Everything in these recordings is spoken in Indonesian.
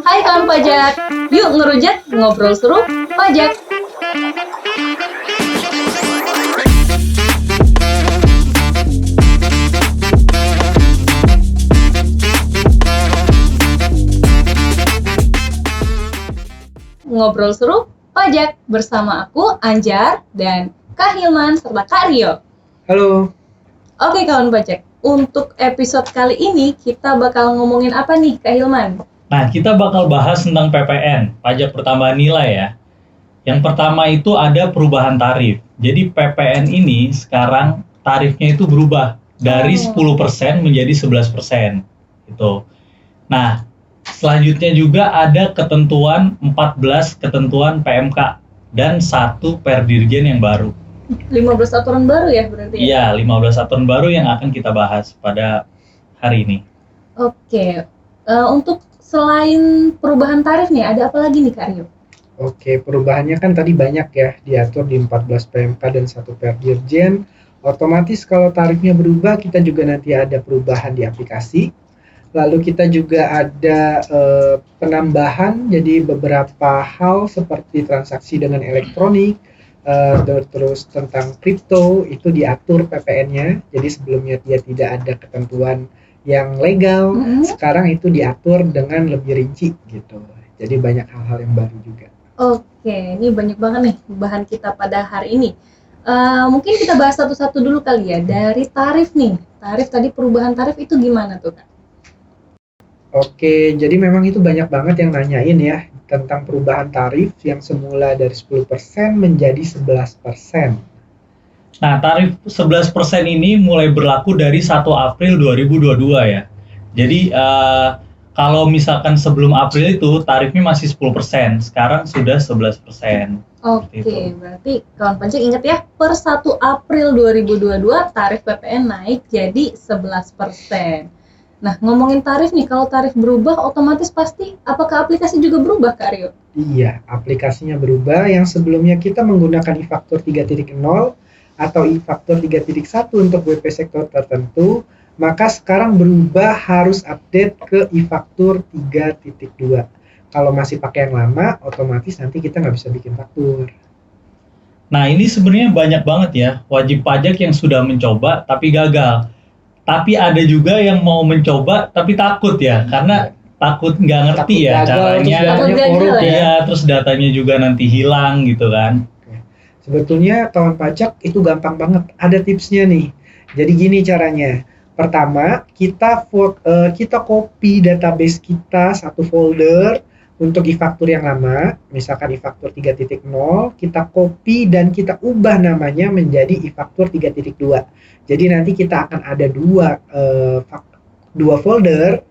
Hai kawan pajak, yuk ngerujak, ngobrol seru, pajak. Ngobrol seru, pajak bersama aku Anjar dan Kak Hilman serta Kak Rio. Halo. Oke kawan pajak, untuk episode kali ini kita bakal ngomongin apa nih Kak Hilman? Nah, kita bakal bahas tentang PPN, pajak pertambahan nilai ya. Yang pertama itu ada perubahan tarif. Jadi PPN ini sekarang tarifnya itu berubah dari 10% menjadi 11%. Gitu. Nah, selanjutnya juga ada ketentuan 14 ketentuan PMK dan 1 Perdirjen yang baru. 15 aturan baru ya berarti ya? Iya, 15 aturan baru yang akan kita bahas pada hari ini. Oke, untuk selain perubahan tarif nih, ada apa lagi nih Kak Rio? Oke, perubahannya kan tadi banyak ya, diatur di 14 PMK dan 1 Perdirjen. Otomatis kalau tarifnya berubah, kita juga nanti ada perubahan di aplikasi. Lalu kita juga ada penambahan, jadi beberapa hal seperti transaksi dengan elektronik, terus tentang kripto, itu diatur PPN-nya. Jadi sebelumnya dia tidak ada ketentuan yang legal, sekarang itu diatur dengan lebih rinci gitu. Jadi banyak hal-hal yang baru juga. Oke, ini banyak banget nih bahan kita pada hari ini. Mungkin kita bahas satu-satu dulu kali ya. Dari tarif nih, tarif tadi perubahan tarif itu gimana tuh Kak? Oke, jadi memang itu banyak banget yang nanyain ya tentang perubahan tarif yang semula dari 10% menjadi 11%. Nah, tarif 11% ini mulai berlaku dari 1 April 2022 ya. Jadi, kalau misalkan sebelum April itu tarifnya masih 10%, sekarang sudah 11%. Oke, berarti kawan pajak ingat ya, per 1 April 2022 tarif PPN naik jadi 11%. Nah, ngomongin tarif nih, kalau tarif berubah otomatis pasti apakah aplikasi juga berubah Kak Rio? Iya, aplikasinya berubah. Yang sebelumnya kita menggunakan e-faktur 3.0 atau e-faktur 3.1 untuk WP sektor tertentu, maka sekarang berubah harus update ke e-faktur 3.2. Kalau masih pakai yang lama, otomatis nanti kita nggak bisa bikin faktur. Nah, ini sebenarnya banyak banget ya wajib pajak yang sudah mencoba tapi gagal. Tapi ada juga yang mau mencoba tapi takut ya, karena takut nggak ngerti ya caranya. Terus datanya juga nanti hilang gitu kan. Sebetulnya kawan pajak itu gampang banget, ada tipsnya nih. Jadi gini caranya. Pertama, kita copy database kita satu folder untuk e-faktur yang lama, misalkan e-faktur 3.0, kita copy dan kita ubah namanya menjadi e-faktur 3.2. Jadi nanti kita akan ada dua folder,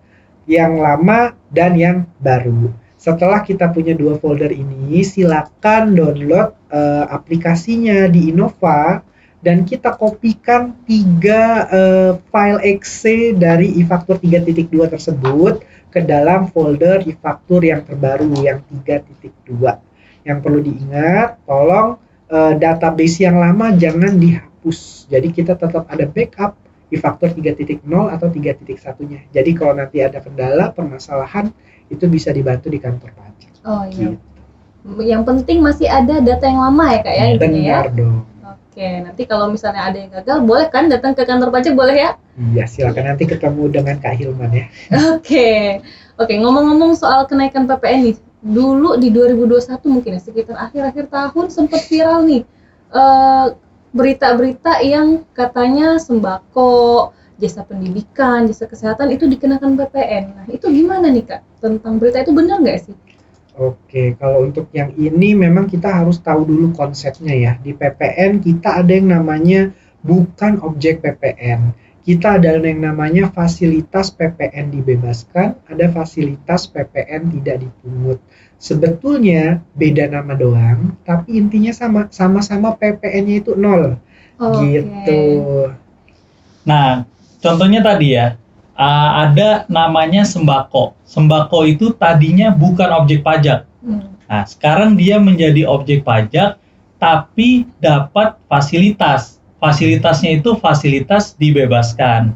yang lama dan yang baru. Setelah kita punya 2 folder ini, silakan download aplikasinya di Innova dan kita kopikan 3 file exe dari e-faktur 3.2 tersebut ke dalam folder e-faktur yang terbaru yang 3.2. Yang perlu diingat, tolong database yang lama jangan dihapus. Jadi kita tetap ada backup e-faktur 3.0 atau 3.1-nya. Jadi kalau nanti ada kendala, permasalahan, itu bisa dibantu di kantor pajak. Oh iya. Gitu. Yang penting masih ada data yang lama ya Kak ya? Benar dong. Oke, nanti kalau misalnya ada yang gagal, boleh kan datang ke kantor pajak, boleh ya? Iya, silakan nanti ketemu dengan Kak Hilman ya. Oke, ngomong-ngomong soal kenaikan PPN nih, dulu di 2021 mungkin ya, sekitar akhir-akhir tahun sempat viral nih, berita-berita yang katanya sembako, jasa pendidikan, jasa kesehatan itu dikenakan PPN. Nah, itu gimana nih Kak? Tentang berita itu benar nggak sih? Oke, kalau untuk yang ini memang kita harus tahu dulu konsepnya ya. Di PPN kita ada yang namanya bukan objek PPN. Kita ada yang namanya fasilitas PPN dibebaskan, ada fasilitas PPN tidak dipungut. Sebetulnya beda nama doang, tapi intinya sama-sama PPN-nya itu 0. Gitu. Nah, contohnya tadi ya, ada namanya sembako. Sembako itu tadinya bukan objek pajak. Nah, sekarang dia menjadi objek pajak, tapi dapat fasilitas. Fasilitasnya itu fasilitas dibebaskan.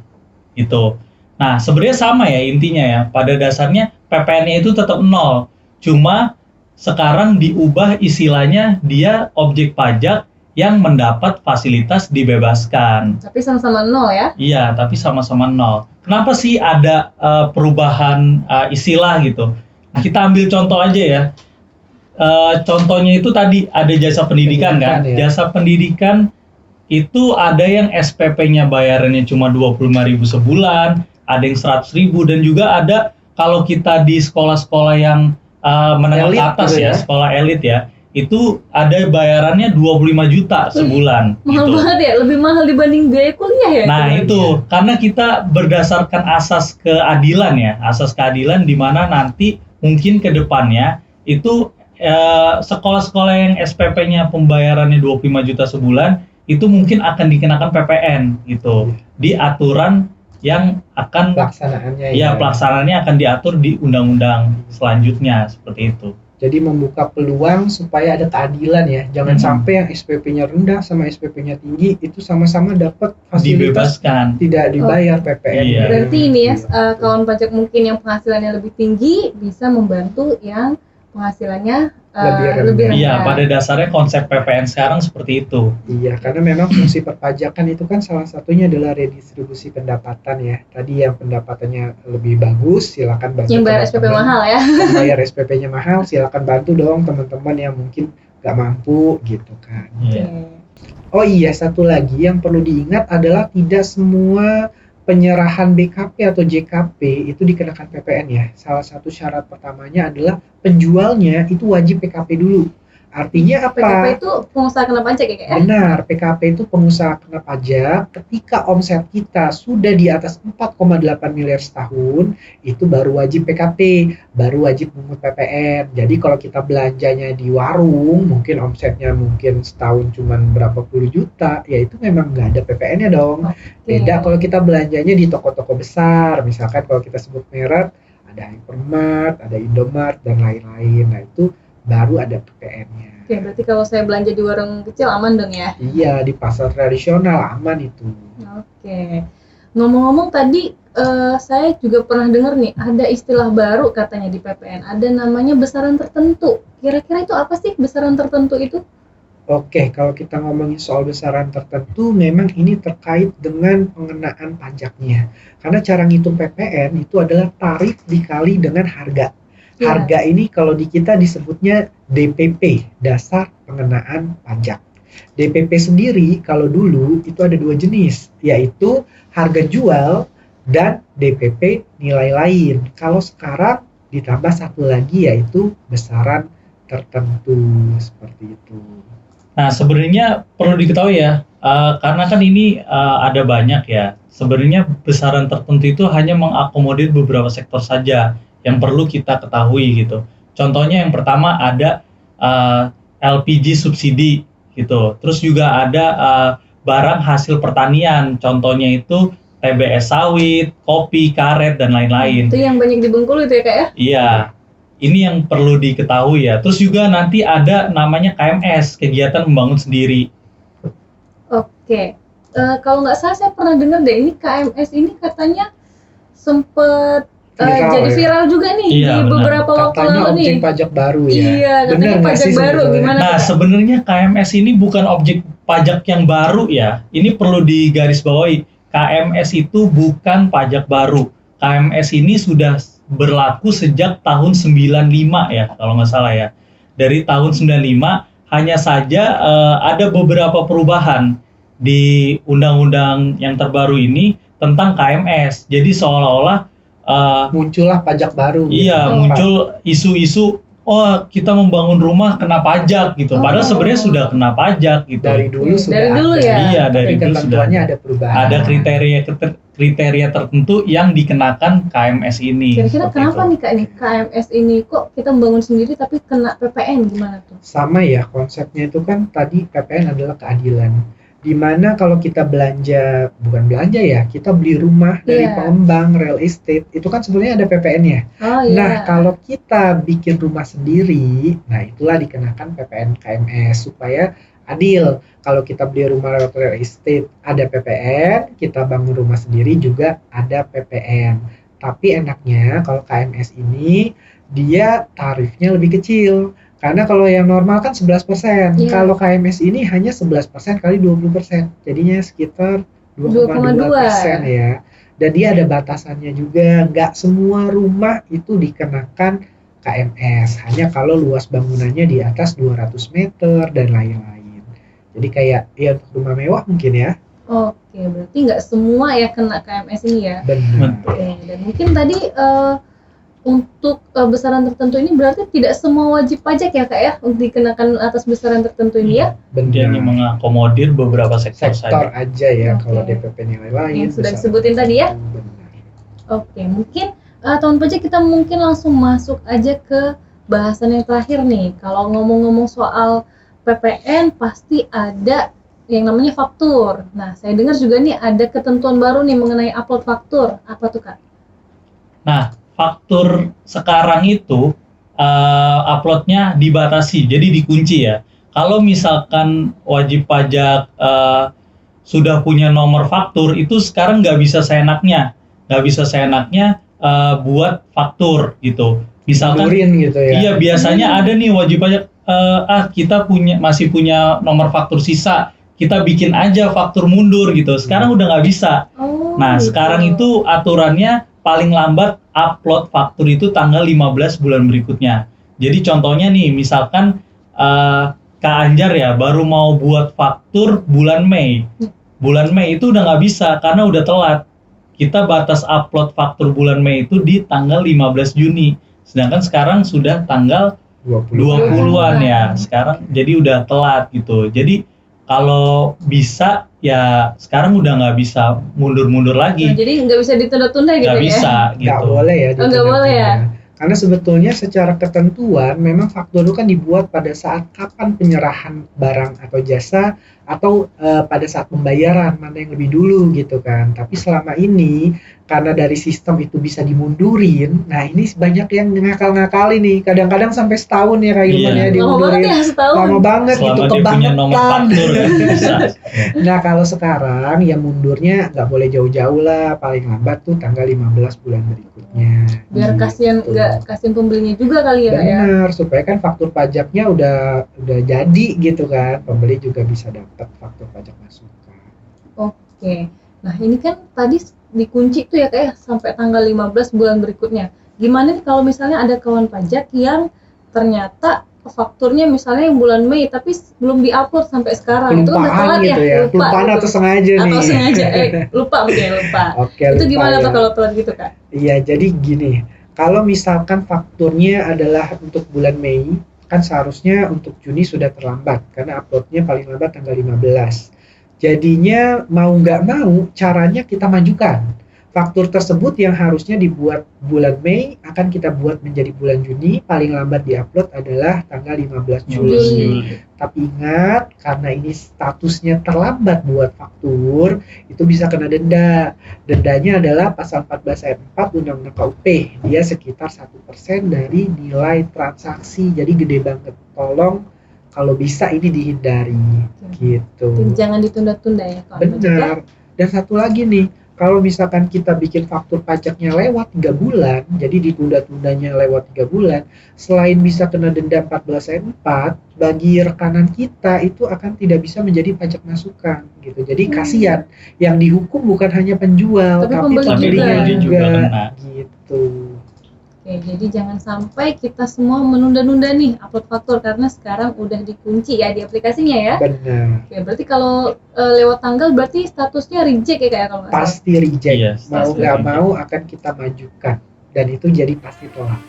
Gitu. Nah, sebenarnya sama ya intinya ya. Pada dasarnya PPN-nya itu tetap 0. Cuma sekarang diubah istilahnya dia objek pajak yang mendapat fasilitas dibebaskan. Tapi sama-sama 0 ya. Iya, tapi sama-sama 0. Kenapa sih ada perubahan istilah gitu? Nah, kita ambil contoh aja ya. Contohnya itu tadi ada jasa pendidikan kan? Ya. Jasa pendidikan itu ada yang SPP-nya bayarannya cuma 25.000 sebulan, ada yang 100.000, dan juga ada kalau kita di sekolah-sekolah yang menengah ke Elit atas gitu ya, ya. sekolah elit ya, itu ada bayarannya 25 juta sebulan. Mahal gitu. banget ya, lebih mahal dibanding biaya kuliah ya. Nah itu karena kita berdasarkan asas keadilan ya, asas keadilan di mana nanti mungkin ke depannya itu sekolah-sekolah yang SPP-nya pembayarannya 25 juta sebulan itu mungkin akan dikenakan PPN gitu di aturan yang akan Pelaksanaannya pelaksanaannya akan diatur di undang-undang selanjutnya seperti itu. Jadi membuka peluang supaya ada keadilan ya. Jangan sampai yang SPP-nya rendah sama SPP-nya tinggi itu sama-sama dapat fasilitas Dibebaskan. tidak dibayar PPN. Iya. Berarti ini ya, kawan pajak mungkin yang penghasilannya lebih tinggi bisa membantu yang penghasilannya lebih rendah. Iya, pada dasarnya konsep PPN sekarang seperti itu. Iya, karena memang fungsi perpajakan itu kan salah satunya adalah redistribusi pendapatan ya. Tadi yang pendapatannya lebih bagus, silakan bantu. Yang bayar SPP mahal ya. Yang bayar SPP-nya mahal, silakan bantu dong teman-teman yang mungkin nggak mampu gitu kan. Iya. Oh iya, satu lagi yang perlu diingat adalah tidak semua penyerahan BKP atau JKP itu dikenakan PPN ya. Salah satu syarat pertamanya adalah penjualnya itu wajib PKP dulu. Artinya apa? PKP itu pengusaha kena pajak ya Kak? Benar, PKP itu pengusaha kena pajak ketika omset kita sudah di atas 4,8 miliar setahun, itu baru wajib PKP, baru wajib pungut PPN. Jadi kalau kita belanjanya di warung, mungkin omsetnya mungkin setahun cuma berapa puluh juta, ya itu memang nggak ada PPN-nya dong. Beda kalau kita belanjanya di toko-toko besar, misalkan kalau kita sebut merek, ada Hypermart, ada Indomart, dan lain-lain. Nah itu baru ada PPN-nya. Oke, berarti kalau saya belanja di warung kecil aman dong ya? Iya, di pasar tradisional aman itu. Oke. Ngomong-ngomong tadi saya juga pernah dengar nih ada istilah baru katanya di PPN, ada namanya besaran tertentu. Kira-kira itu apa sih besaran tertentu itu? Oke, kalau kita ngomongin soal besaran tertentu, memang ini terkait dengan pengenaan pajaknya. Karena cara ngitung PPN itu adalah tarif dikali dengan harga. Ya. Harga ini kalau di kita disebutnya DPP, dasar pengenaan pajak. DPP sendiri kalau dulu itu ada dua jenis, yaitu harga jual dan DPP nilai lain. Kalau sekarang ditambah satu lagi yaitu besaran tertentu, seperti itu. Nah, sebenarnya perlu diketahui ya, karena kan ini ada banyak ya. Sebenarnya besaran tertentu itu hanya mengakomodir beberapa sektor saja yang perlu kita ketahui gitu. Contohnya yang pertama ada LPG subsidi gitu. Terus juga ada barang hasil pertanian. Contohnya itu TBS sawit, kopi, karet, dan lain-lain. Itu yang banyak di Bengkulu itu ya Kak ya? Iya. Ini yang perlu diketahui ya. Terus juga nanti ada namanya KMS, kegiatan membangun sendiri. Oke. Kalau nggak salah saya pernah dengar deh ini KMS ini katanya sempet Viral jadi ya. viral juga nih Iya, di benar. beberapa waktu Katanya lalu nih. objek pajak baru ya. Iya, katanya Bener nggak pajak sih baru. sebetulnya? Gimana Nah, Kak? sebenarnya KMS ini bukan objek pajak yang baru ya. Ini perlu digarisbawahi. KMS itu bukan pajak baru. KMS ini sudah berlaku sejak tahun 95 ya, kalau nggak salah ya. Dari tahun 95, hanya saja ada beberapa perubahan di undang-undang yang terbaru ini tentang KMS. Jadi seolah-olah Muncullah pajak baru. iya, gitu. muncul isu-isu, oh kita membangun rumah kena pajak gitu. Padahal Oh. sebenarnya sudah kena pajak gitu. Dari dulu Dari sudah dulu ada. ya? Iya, Tapi dari dulu sudah ketentuannya ada perubahan. ada kriteria tertentu yang dikenakan KMS ini. Kira-kira Seperti kenapa itu. nih Kak ini KMS ini kok kita membangun sendiri tapi kena PPN gimana tuh? Sama ya, konsepnya itu kan tadi PPN adalah keadilan. Dimana kalau kita belanja, bukan belanja ya, kita beli rumah dari Iya. pengembang real estate, itu kan sebenarnya ada PPN-nya. Oh iya. Nah, kalau kita bikin rumah sendiri, nah itulah dikenakan PPN KMS supaya adil. Kalau kita beli rumah real estate ada PPN, kita bangun rumah sendiri juga ada PPN. Tapi enaknya kalau KMS ini dia tarifnya lebih kecil. Karena kalau yang normal kan 11%. Iya. Kalau KMS ini hanya 11% kali 20%. Jadinya sekitar 2,2% 2,2. ya. Dan dia ada batasannya juga. Nggak semua rumah itu dikenakan KMS. Hanya kalau luas bangunannya di atas 200 meter dan lain-lain. Jadi kayak ya untuk rumah mewah mungkin ya. Oke, berarti nggak semua ya kena KMS ini ya. Benar. Oke, dan mungkin tadi untuk besaran tertentu ini berarti tidak semua wajib pajak ya Kak ya untuk dikenakan atas besaran tertentu ini ya. Dia hanya Benar. mengakomodir beberapa sektor Sektor saja. aja ya Oke. kalau DPP nilai lain. Yang sudah besaran disebutin tadi ya? tertentu, benar. Oke, mungkin teman pajak kita mungkin langsung masuk aja ke bahasan yang terakhir nih. Kalau ngomong-ngomong soal PPN pasti ada yang namanya faktur. Nah, saya dengar juga nih ada ketentuan baru nih mengenai upload faktur. Apa tuh Kak? Nah, faktur sekarang itu uploadnya dibatasi, jadi dikunci ya. Kalau misalkan wajib pajak sudah punya nomor faktur, itu sekarang nggak bisa seenaknya buat faktur gitu. Misalkan, Mundurin gitu ya. iya biasanya ada nih wajib pajak, kita masih punya nomor faktur sisa, kita bikin aja faktur mundur gitu. Sekarang udah nggak bisa. Oh, Nah, gitu. sekarang itu aturannya paling lambat upload faktur itu tanggal 15 bulan berikutnya. Jadi contohnya nih, misalkan Kak Anjar ya baru mau buat faktur bulan Mei. Bulan Mei itu udah nggak bisa karena udah telat. Kita batas upload faktur bulan Mei itu di tanggal 15 Juni. Sedangkan sekarang sudah tanggal 20-an ya. Sekarang jadi udah telat gitu. Jadi kalau bisa ya sekarang udah nggak bisa mundur-mundur Nah, lagi. jadi nggak bisa ditunda-tunda gitu Nggak ya? bisa Nggak gitu. boleh ya. Oh, nggak boleh ya? Karena sebetulnya secara ketentuan memang faktur itu kan dibuat pada saat kapan penyerahan barang atau jasa atau pada saat pembayaran mana yang lebih dulu gitu kan. Tapi selama ini karena dari sistem itu bisa dimundurin, nah ini banyak yang ngakal-ngakali nih. Kadang-kadang sampai setahun ya Kak Ilman Iya. ya Lama banget dimundurin. ya setahun. Lama banget gitu, Selama dia punya nomor kebangetan. faktur kan bisa. Nah kalau sekarang ya mundurnya nggak boleh jauh-jauh lah, paling lambat tuh tanggal 15 bulan berikutnya. Biar kasihan Gitu. nggak kasihan pembelinya juga kali ya Kak ya. Benar, supaya kan faktur pajaknya udah jadi gitu kan, pembeli juga bisa dapat faktur pajak masukan. Oke. Nah, ini kan tadi dikunci tuh ya Kak ya sampai tanggal 15 bulan berikutnya. Gimana nih kalau misalnya ada kawan pajak yang ternyata fakturnya misalnya yang bulan Mei tapi belum diupload sampai sekarang. Itu kan udah Kelupaan telat gitu ya, lupa kelupaan gitu. atau sengaja nih. Atau sengaja lupa mungkin lupa. Oke, Itu lupa gimana ya. tuh kalau telat gitu Kak? Iya, jadi gini, kalau misalkan fakturnya adalah untuk bulan Mei, kan seharusnya untuk Juni sudah terlambat, karena uploadnya paling lambat tanggal 15. Jadinya mau nggak mau, caranya kita majukan. Faktur tersebut yang harusnya dibuat bulan Mei, akan kita buat menjadi bulan Juni, paling lambat diupload adalah tanggal 15 Juli. Tapi ingat, karena ini statusnya terlambat buat faktur, itu bisa kena denda. Dendanya adalah pasal 14 ayat 4 Undang-Undang KUP. Dia sekitar 1% dari nilai transaksi. Jadi gede banget. Tolong kalau bisa ini dihindari. Gitu. Jangan ditunda-tunda ya kawan pajak ya. Benar. Dan satu lagi nih, kalau misalkan kita bikin faktur pajaknya lewat 3 bulan, jadi ditunda-tundanya lewat 3 bulan, selain bisa kena denda 14 ayat 4, bagi rekanan kita itu akan tidak bisa menjadi pajak masukan gitu. Jadi kasihan, yang dihukum bukan hanya penjual, Tapi tapi pembeli pembelinya juga. juga, Kena. gitu. Oke, jadi jangan sampai kita semua menunda-nunda nih upload faktur karena sekarang udah dikunci ya di aplikasinya ya. Benar. Oke, berarti kalau lewat tanggal berarti statusnya reject ya kayak kalau nggak salah. Pasti reject. Iya, Mau pasti nggak reject. mau akan kita majukan. Dan itu jadi pasti tolak.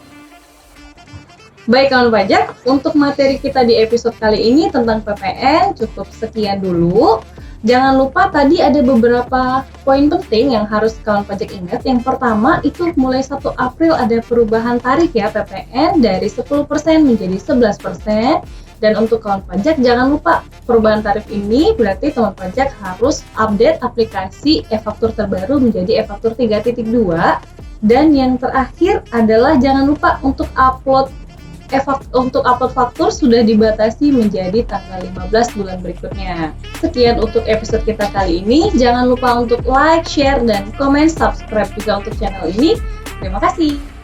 Baik kawan pajak, untuk materi kita di episode kali ini tentang PPN cukup sekian dulu. Jangan lupa tadi ada beberapa poin penting yang harus kawan pajak ingat. Yang pertama itu mulai 1 April ada perubahan tarif ya PPN dari 10% menjadi 11%. Dan untuk kawan pajak jangan lupa perubahan tarif ini berarti teman pajak harus update aplikasi e-faktur terbaru menjadi e-faktur 3.2. Dan yang terakhir adalah jangan lupa untuk upload faktur sudah dibatasi menjadi tanggal 15 bulan berikutnya. Sekian untuk episode kita kali ini. Jangan lupa untuk like, share, dan komen, subscribe juga untuk channel ini. Terima kasih.